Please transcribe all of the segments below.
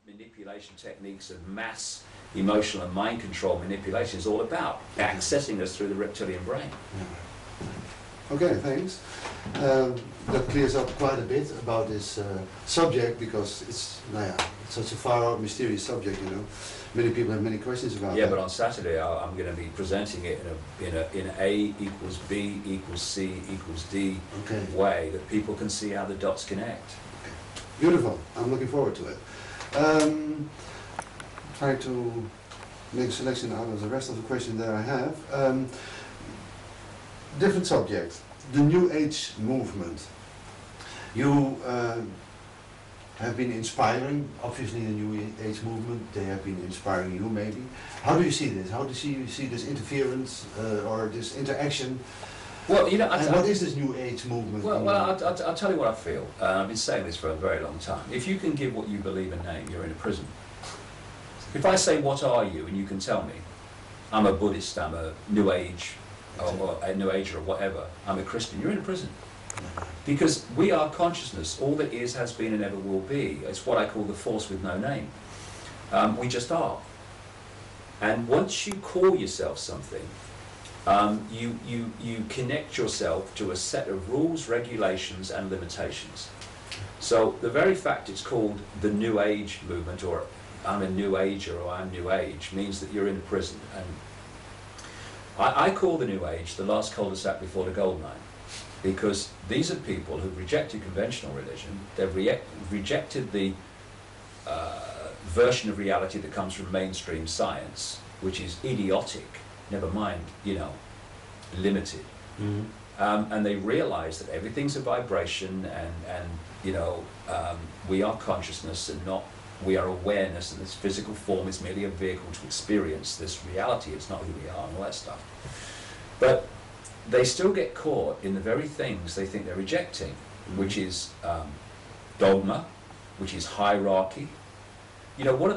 manipulation techniques of mass emotional and mind control manipulation is all about, accessing us through the reptilian brain. Okay, thanks. That clears up quite a bit about this subject, because it's such a far out, mysterious subject, you know. Many people have many questions about it. Yeah, but on Saturday I'm going to be presenting it in A equals B equals C equals D way that people can see how the dots connect. Okay. Beautiful. I'm looking forward to it. Try to make a selection out of the rest of the questions that I have. Different subject, the New Age movement. You have been inspiring, obviously, the New Age movement. They have been inspiring you, maybe. How do you see this? How do you see this interference or this interaction? Well, you know, what is this New Age movement? Well, I'll tell you what I feel. I've been saying this for a very long time. If you can give what you believe a name, you're in a prison. If I say, what are you, and you can tell me, I'm a Buddhist, I'm a New Age, or a New Ager or whatever, I'm a Christian, you're in a prison. Because we are consciousness. All that is, has been, and ever will be. It's what I call the force with no name. We just are. And once you call yourself something, you connect yourself to a set of rules, regulations, and limitations. So the very fact it's called the New Age movement, or I'm a New Ager, or I'm New Age, means that you're in a prison. And I call the New Age the last cul-de-sac before the gold mine. Because these are people who've rejected conventional religion, they've rejected the version of reality that comes from mainstream science, which is idiotic, never mind, you know, limited. Mm-hmm. And they realize that everything's a vibration, and you know, we are consciousness and not, we are awareness, and this physical form is merely a vehicle to experience this reality. It's not who we are and all that stuff. But they still get caught in the very things they think they're rejecting, which is dogma, which is hierarchy. You know, one of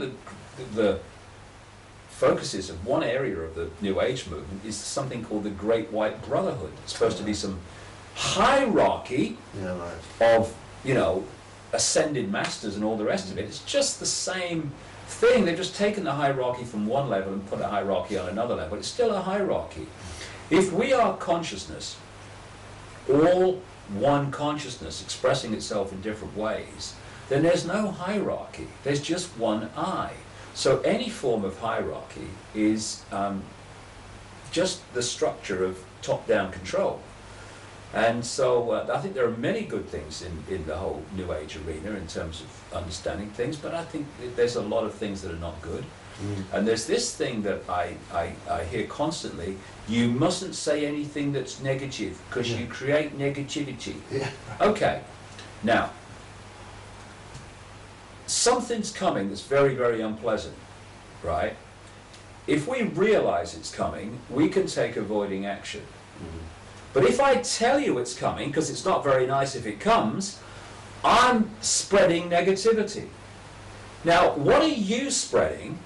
the focuses of one area of the New Age movement is something called the Great White Brotherhood. It's supposed to be some hierarchy of, you know, ascended masters and all the rest of it. It's just the same thing. They've just taken the hierarchy from one level and put a hierarchy on another level. It's still a hierarchy. If we are consciousness, all one consciousness expressing itself in different ways, then there's no hierarchy. There's just one I. So any form of hierarchy is just the structure of top-down control. And so I think there are many good things in the whole New Age arena in terms of understanding things, but I think there's a lot of things that are not good. And there's this thing that I hear constantly: you mustn't say anything that's negative, because you create negativity. Okay, now, something's coming that's very, very unpleasant, right? If we realize it's coming, we can take avoiding action. But if I tell you it's coming, because it's not very nice if it comes, I'm spreading negativity. Now, what are you spreading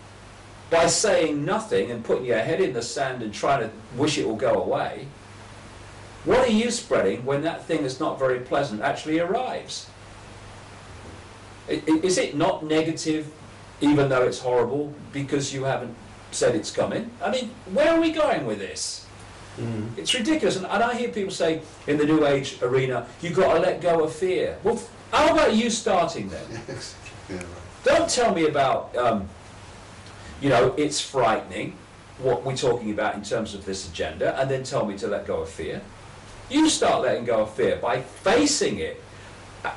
by saying nothing and putting your head in the sand and trying to wish it will go away? What are you spreading when that thing that's not very pleasant actually arrives? Is it not negative, even though it's horrible, because you haven't said it's coming? I mean, where are we going with this? It's ridiculous. And I hear people say in the New Age arena, you've got to let go of fear. Well, how about you starting then? Don't tell me about, you know, it's frightening, what we're talking about in terms of this agenda, and then tell me to let go of fear. You start letting go of fear by facing it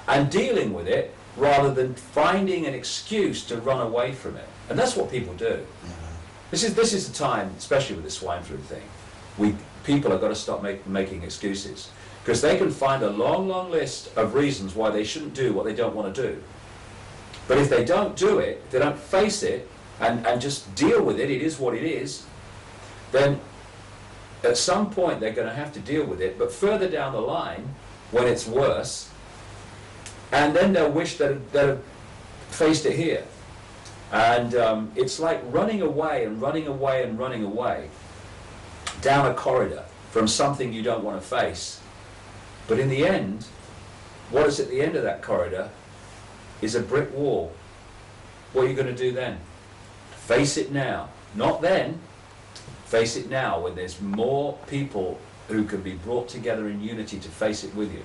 and dealing with it, rather than finding an excuse to run away from it. And that's what people do. This is the time, especially with the swine flu thing, people have got to stop making excuses, because they can find a long, long list of reasons why they shouldn't do what they don't want to do. But if they don't do it, if they don't face it and just deal with it, it is what it is, then at some point they're going to have to deal with it. But further down the line, when it's worse, and then they'll wish that they'd faced it here. And it's like running away and running away and running away down a corridor from something you don't want to face. But in the end, what is at the end of that corridor is a brick wall. What are you going to do then? Face it now. Not then. Face it now when there's more people who can be brought together in unity to face it with you.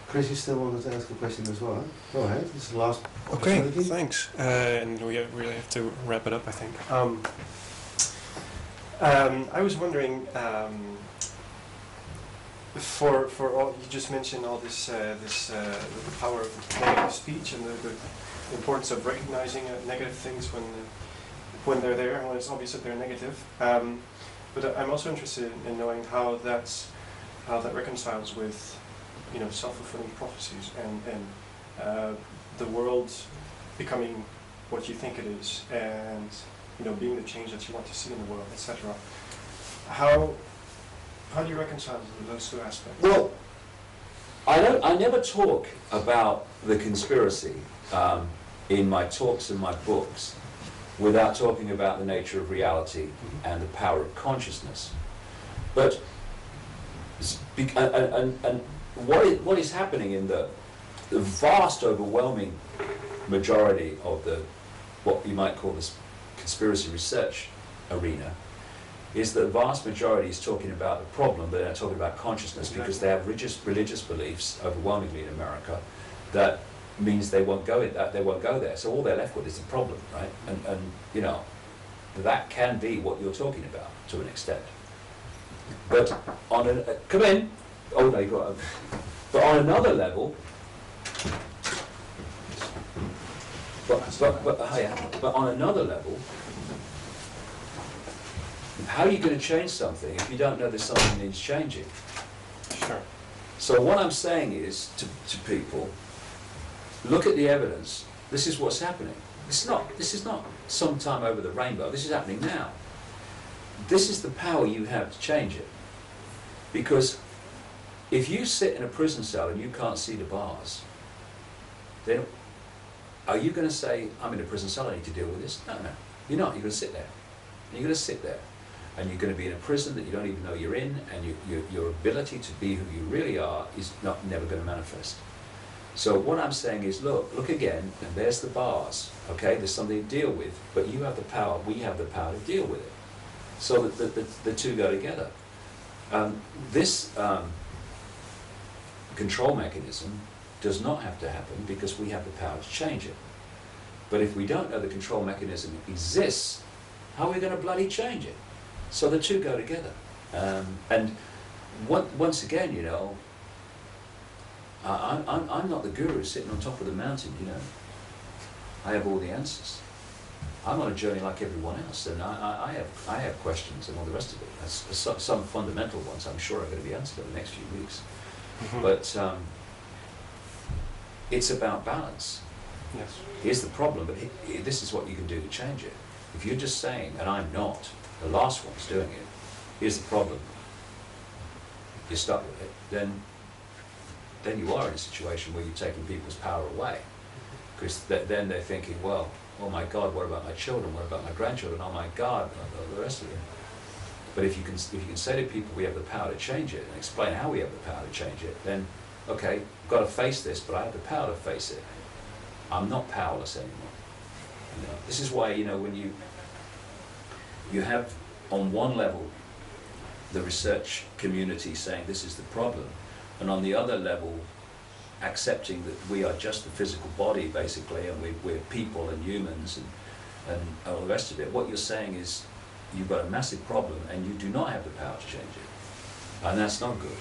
Chris, you still wanted to ask a question as well? Go ahead, this is the last Okay, opportunity. thanks. And we really have to wrap it up, I think. I was wondering, for all you just mentioned, all this, the power of negative speech and the importance of recognizing negative things when they're there, and when it's obvious that they're negative. But I'm also interested in knowing how that reconciles with, you know, self-fulfilling prophecies and the world becoming what you think it is, and, you know, being the change that you want to see in the world, etc. How do you reconcile those two aspects? Well, I never talk about the conspiracy in my talks and my books without talking about the nature of reality and the power of consciousness. But what is happening in the vast, overwhelming majority of what you might call this conspiracy research arena is that the vast majority is talking about the problem, but they're not talking about consciousness, because they have religious beliefs, overwhelmingly in America, that means they won't go there. So all they're left with is the problem, right? And you know, that can be what you're talking about to an extent. But on a come in. Oh no, you got it. But on another level, but on another level, how are you going to change something if you don't know there's something that needs changing? Sure. So what I'm saying is to people, look at the evidence. This is what's happening. This is not sometime over the rainbow. This is happening now. This is the power you have to change it. Because if you sit in a prison cell and you can't see the bars, then are you going to say, I'm in a prison cell, I need to deal with this? No. You're not. You're going to sit there. And you're going to sit there. And you're going to be in a prison that you don't even know you're in, and your ability to be who you really are is never going to manifest. So what I'm saying is, look again, and there's the bars, okay? There's something to deal with, but you have the power, we have the power to deal with it. So that the two go together. This control mechanism does not have to happen because we have the power to change it. But if we don't know the control mechanism exists, how are we going to bloody change it? So the two go together. And once again, you know, I'm not the guru sitting on top of the mountain, you know. I have all the answers. I'm on a journey like everyone else, and I have questions and all the rest of it. Some fundamental ones I'm sure are going to be answered in the next few weeks. But it's about balance. Yes. Here's the problem, but this is what you can do to change it. If you're just saying, and I'm not, the last one's doing it, here's the problem, you're stuck with it, then you are in a situation where you're taking people's power away. Because then they're thinking, well, oh my God, what about my children? What about my grandchildren? Oh my God, the rest of it. But if you can say to people, we have the power to change it, and explain how we have the power to change it, then, okay, I've got to face this, but I have the power to face it. I'm not powerless anymore. You know, this is why, you know, when you have on one level the research community saying this is the problem, and on the other level accepting that we are just the physical body basically, and we're people and humans and all the rest of it, what you're saying is you've got a massive problem and you do not have the power to change it. And that's not good.